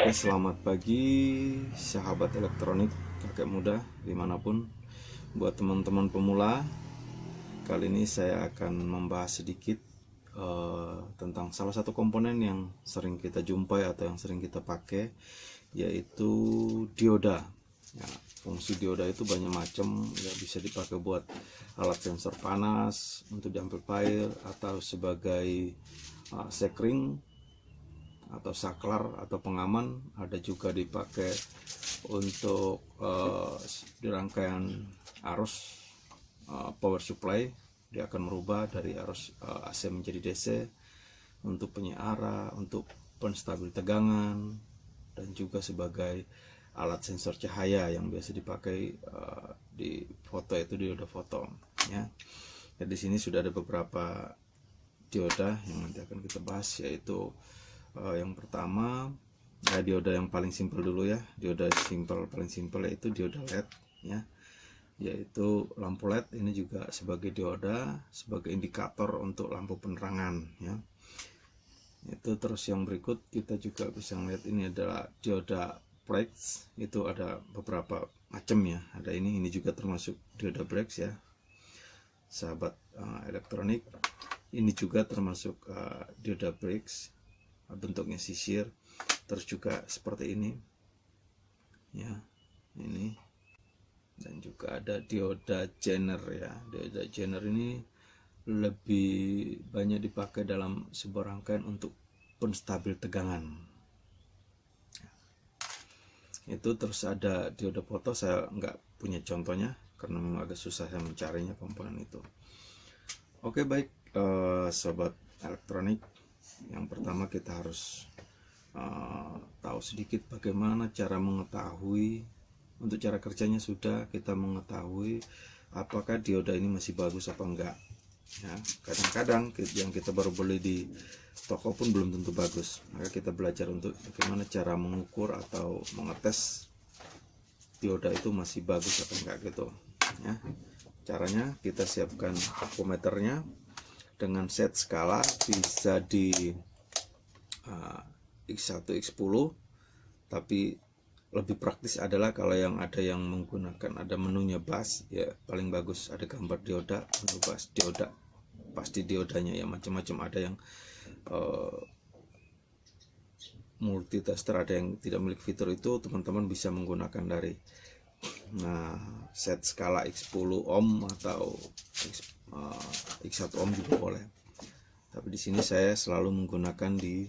Oke, selamat pagi sahabat elektronik, kakek muda dimanapun. Buat teman-teman pemula, kali ini saya akan membahas sedikit tentang salah satu komponen yang sering kita jumpai atau yang sering kita pakai, yaitu dioda. Ya, fungsi dioda itu banyak macam, ya bisa dipakai buat alat sensor panas, untuk di amplifier, atau sebagai sekring atau saklar atau pengaman. Ada juga dipakai untuk di rangkaian arus power supply. Dia akan merubah dari arus AC menjadi DC, untuk penyiara, untuk penstabil tegangan, dan juga sebagai alat sensor cahaya yang biasa dipakai di foto, itu dioda foto ya. Jadi di sini sudah ada beberapa dioda yang nanti akan kita bahas, yaitu yang pertama dioda yang paling simpel dulu ya. Dioda paling simpel yaitu dioda LED ya, yaitu lampu LED. Ini juga sebagai dioda, sebagai indikator untuk lampu penerangan ya. Itu terus yang berikut kita juga bisa melihat ini adalah dioda breaks. Itu ada beberapa macam ya. Ada ini juga termasuk dioda breaks ya, sahabat elektronik. Ini juga termasuk dioda breaks, bentuknya sisir. Terus juga seperti ini ya, ini. Dan juga ada dioda Zener ya. Dioda Zener ini lebih banyak dipakai dalam sebuah rangkaian untuk penstabil tegangan. Itu terus ada dioda foto. Saya nggak punya contohnya karena memang agak susah saya mencarinya komponen itu. Oke, baik sobat elektronik, yang pertama kita harus tahu sedikit bagaimana cara mengetahui. Untuk cara kerjanya sudah kita mengetahui apakah dioda ini masih bagus apa enggak ya. Kadang-kadang yang kita baru beli di toko pun belum tentu bagus, maka kita belajar untuk bagaimana cara mengukur atau mengetes dioda itu masih bagus atau enggak gitu ya. Caranya kita siapkan voltmeternya dengan set skala, bisa di X1 X10, tapi lebih praktis adalah kalau yang menggunakan ada menunya bus ya, paling bagus ada gambar dioda, menu bus dioda, pasti diodanya ya macam-macam. Ada yang multitester, ada yang tidak memiliki fitur itu. Teman-teman bisa menggunakan dari set skala X10 ohm atau X1 ohm juga boleh. Tapi di sini saya selalu menggunakan di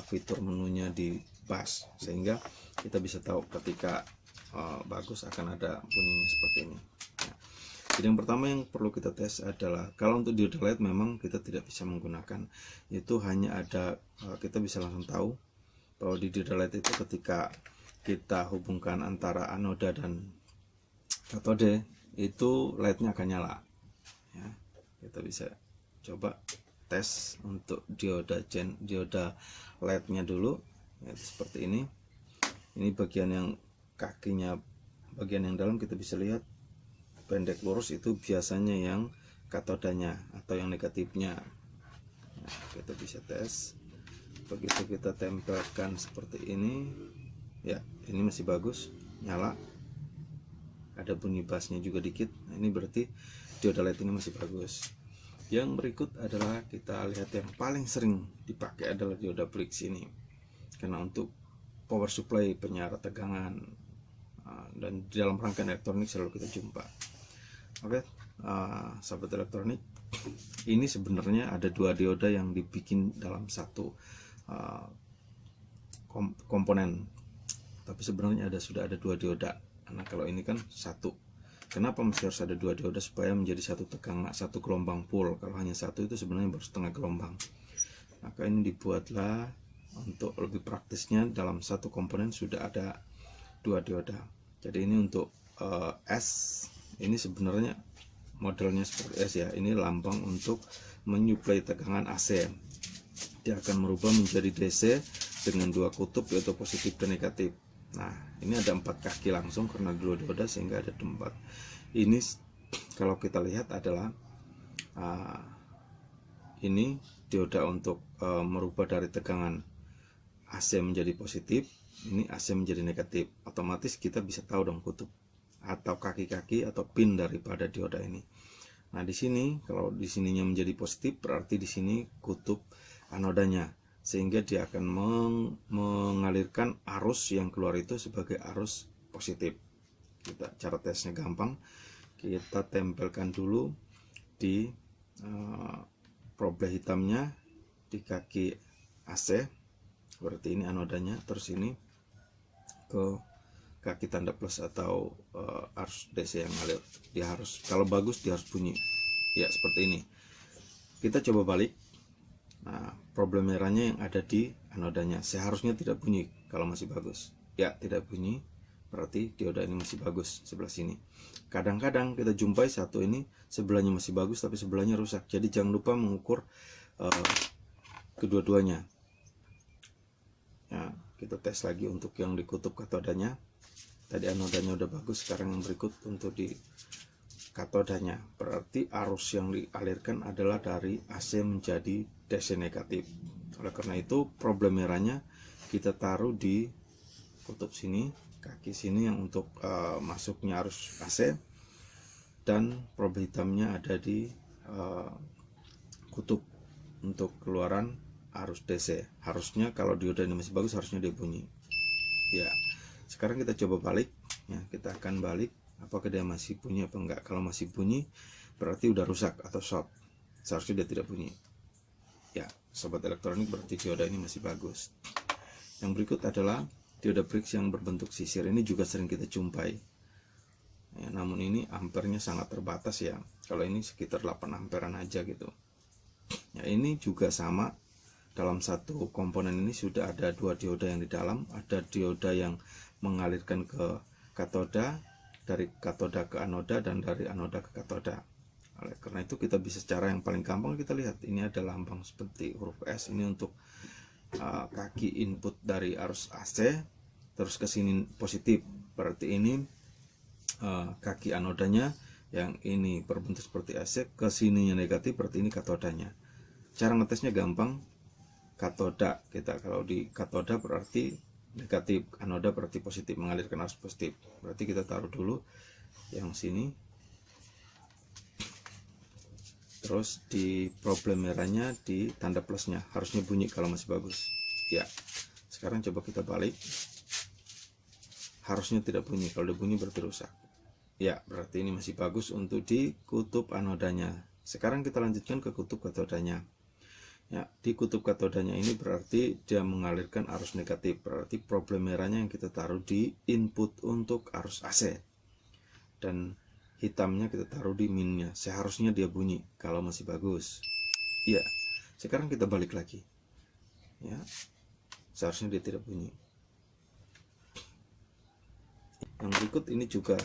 fitur menunya di bus, sehingga kita bisa tahu ketika bagus akan ada bunyinya seperti ini ya. Jadi yang pertama yang perlu kita tes adalah, kalau untuk dioda LED memang kita tidak bisa menggunakan itu, hanya ada kita bisa langsung tahu bahwa di dioda LED itu ketika kita hubungkan antara anoda dan katode, itu LED-nya akan nyala ya. Kita bisa coba tes untuk dioda LED-nya dulu ya, seperti ini. Ini bagian yang kakinya, bagian yang dalam kita bisa lihat pendek lurus, itu biasanya yang katodanya atau yang negatifnya. Nah, kita bisa tes. Begitu kita tempelkan seperti ini ya, ini masih bagus, nyala, ada bunyi bassnya juga dikit. Nah, ini berarti dioda LED ini masih bagus. Yang berikut adalah kita lihat yang paling sering dipakai adalah dioda breaks ini, karena untuk power supply, penyiar tegangan, dan di dalam rangkaian elektronik selalu kita jumpa. Oke, sahabat elektronik, ini sebenarnya ada dua dioda yang dibikin dalam satu komponen, tapi sebenarnya sudah ada dua dioda. Nah, kalau ini kan satu. Kenapa mesti harus ada dua dioda? Supaya menjadi satu tegangan, satu gelombang full. Kalau hanya satu itu sebenarnya baru setengah gelombang. Maka ini dibuatlah untuk lebih praktisnya, dalam satu komponen sudah ada dua dioda. Jadi ini untuk S, ini sebenarnya modelnya seperti S ya. Ini lambang untuk menyuplai tegangan AC. Dia akan merubah menjadi DC dengan dua kutub, yaitu positif dan negatif. Nah, ini ada 4 kaki langsung karena dua dioda, sehingga ada 4. Ini kalau kita lihat adalah ini dioda untuk merubah dari tegangan AC menjadi positif, ini AC menjadi negatif, otomatis kita bisa tahu dong kutub atau kaki-kaki atau pin daripada dioda ini. Nah, di sini kalau di sininya menjadi positif, berarti di sini kutub anodanya, sehingga dia akan mengalirkan arus yang keluar itu sebagai arus positif. Cara tesnya gampang, kita tempelkan dulu di probe hitamnya di kaki AC, berarti ini anodanya, terus ini ke kaki tanda plus atau arus DC yang ngalir. Dia harus, kalau bagus dia harus bunyi ya seperti ini. Kita coba balik. Nah, problem merahnya yang ada di anodanya seharusnya tidak bunyi kalau masih bagus ya, tidak bunyi, berarti dioda ini masih bagus sebelah sini. Kadang-kadang kita jumpai satu ini sebelahnya masih bagus tapi sebelahnya rusak, jadi jangan lupa mengukur kedua-duanya ya. Kita tes lagi untuk yang di kutub katodanya. Tadi anodanya udah bagus, sekarang yang berikut untuk di katodanya, berarti arus yang dialirkan adalah dari AC menjadi DC negatif. Oleh karena itu problem merahnya kita taruh di kutub sini, kaki sini yang untuk masuknya arus AC, dan probe hitamnya ada di kutub untuk keluaran arus DC. Harusnya kalau dioda ini masih bagus harusnya dia bunyi ya. Sekarang kita coba balik ya, kita akan balik apakah dia masih bunyi apa enggak. Kalau masih bunyi berarti udah rusak atau short, seharusnya dia tidak bunyi ya. Sobat elektronik, berarti dioda ini masih bagus. Yang berikut adalah dioda BRIX yang berbentuk sisir. Ini juga sering kita jumpai ya, namun ini ampernya sangat terbatas ya. Kalau ini sekitar 8 amperan aja gitu ya. Ini juga sama, dalam satu komponen ini sudah ada dua dioda yang di dalam. Ada dioda yang mengalirkan ke katoda, dari katoda ke anoda, dan dari anoda ke katoda. Oleh karena itu kita bisa, cara yang paling gampang kita lihat, ini ada lambang seperti huruf S, ini untuk kaki input dari arus AC, terus ke sini positif, berarti ini kaki anodanya, yang ini berbentuk seperti AC, ke sininya negatif, berarti ini katodanya. Cara ngetesnya gampang, katoda kita, kalau di katoda berarti negatif, anoda berarti positif, mengalirkan arus positif, berarti kita taruh dulu yang sini, terus di problem merahnya di tanda plusnya, harusnya bunyi kalau masih bagus ya. Sekarang coba kita balik, harusnya tidak bunyi, kalau udah bunyi berarti rusak ya, berarti ini masih bagus untuk di kutub anodanya. Sekarang kita lanjutkan ke kutub katodanya ya. Di kutub katodanya ini berarti dia mengalirkan arus negatif, berarti problem merahnya yang kita taruh di input untuk arus AC, dan hitamnya kita taruh di minnya, seharusnya dia bunyi kalau masih bagus ya. Sekarang kita balik lagi ya, seharusnya dia tidak bunyi. Yang berikut ini juga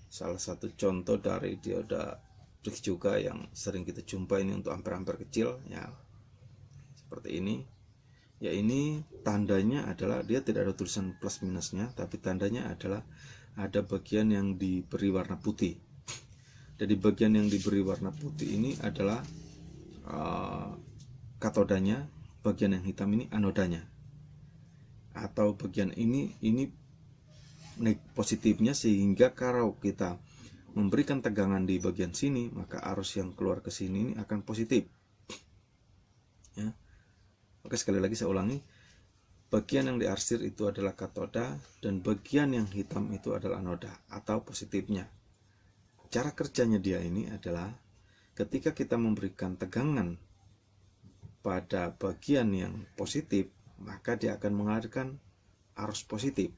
salah satu contoh dari dioda BRIX juga yang sering kita jumpai, ini untuk ampere-ampere kecil ya, seperti ini ya. Ini tandanya adalah dia tidak ada tulisan plus minusnya, tapi tandanya adalah ada bagian yang diberi warna putih. Jadi bagian yang diberi warna putih ini adalah katodanya, bagian yang hitam ini anodanya, atau bagian ini positifnya, sehingga kalau kita memberikan tegangan di bagian sini, maka arus yang keluar ke sini ini akan positif ya. Oke, sekali lagi saya ulangi, bagian yang diarsir itu adalah katoda, dan bagian yang hitam itu adalah anoda atau positifnya. Cara kerjanya dia ini adalah ketika kita memberikan tegangan pada bagian yang positif, maka dia akan mengalirkan arus positif.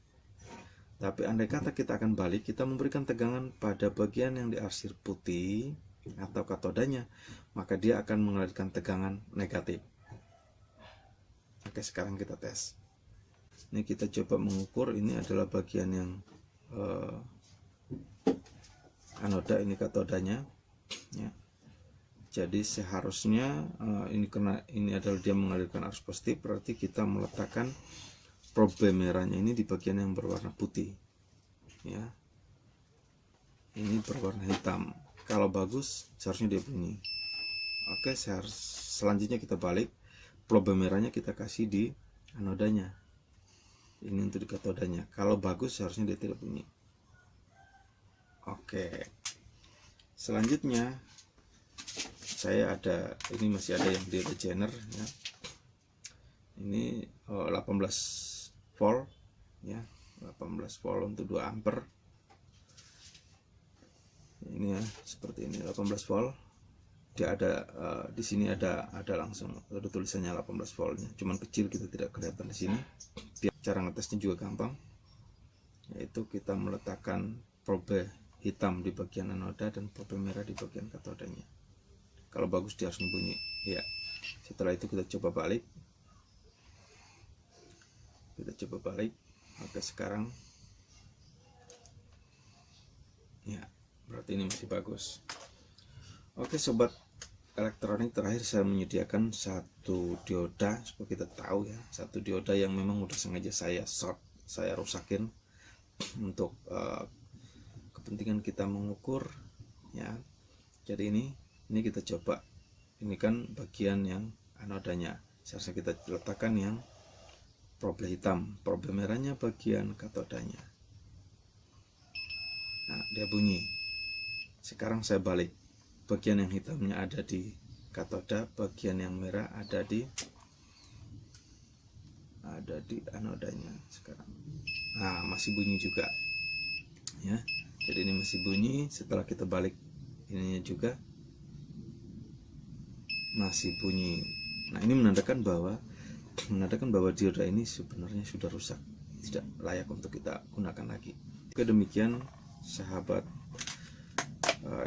Tapi andai kata kita akan balik, kita memberikan tegangan pada bagian yang diarsir putih atau katodanya, maka dia akan mengalirkan tegangan negatif. Oke, sekarang kita tes. Ini kita coba mengukur, ini adalah bagian yang anoda, ini katodanya ya. Jadi seharusnya ini karena ini adalah dia mengalirkan arus positif, berarti kita meletakkan probe merahnya ini di bagian yang berwarna putih ya. Ini berwarna hitam, kalau bagus seharusnya dia bunyi. Oke, selanjutnya kita balik, probe merahnya kita kasih di anodanya Ini untuk di katodanya. Kalau bagus harusnya dia tidak bunyi. Oke, selanjutnya saya ada, ini masih ada yang dia Degener ya. Ini 18 volt ya, 18 volt untuk 2 ampere. Ini ya, seperti ini 18 volt. Dia ada di sini ada langsung ada tulisannya 18 voltnya, cuman kecil, kita tidak kelihatan di sini. Biar cara ngetesnya juga gampang, yaitu kita meletakkan probe hitam di bagian anoda dan probe merah di bagian katodanya. Kalau bagus dia harus bunyi ya. Setelah itu kita coba balik, Oke, sekarang ya, berarti ini masih bagus. Oke sobat elektronik, terakhir saya menyediakan satu dioda supaya kita tahu ya, satu dioda yang memang udah sengaja saya short, saya rusakin untuk kepentingan kita mengukur ya. Jadi ini kita coba, ini kan bagian yang anodanya, seharusnya kita letakkan yang probe hitam, probe merahnya bagian katodanya. Nah, dia bunyi. Sekarang saya balik, bagian yang hitamnya ada di katoda, bagian yang merah ada di anodanya sekarang. Nah, masih bunyi juga ya. Jadi ini masih bunyi. Setelah kita balik ininya juga masih bunyi. Nah, ini menandakan bahwa dioda ini sebenarnya sudah rusak, tidak layak untuk kita gunakan lagi. Oke, demikian sahabat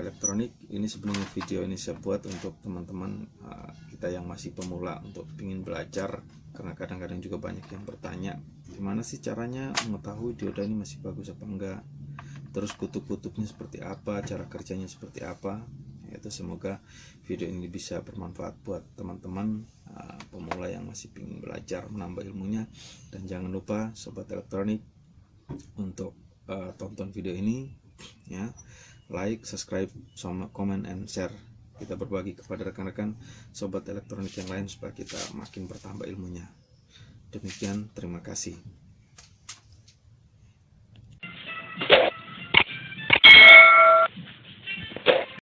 elektronik, ini sebenarnya video ini saya buat untuk teman-teman kita yang masih pemula, untuk ingin belajar, karena kadang-kadang juga banyak yang bertanya gimana sih caranya mengetahui dioda ini masih bagus apa enggak, terus kutub-kutubnya seperti apa, cara kerjanya seperti apa. Itu semoga video ini bisa bermanfaat buat teman-teman pemula yang masih ingin belajar, menambah ilmunya. Dan jangan lupa sobat elektronik untuk tonton video ini ya, like, subscribe, sama comment and share. Kita berbagi kepada rekan-rekan sobat elektronik yang lain supaya kita makin bertambah ilmunya. Demikian, terima kasih.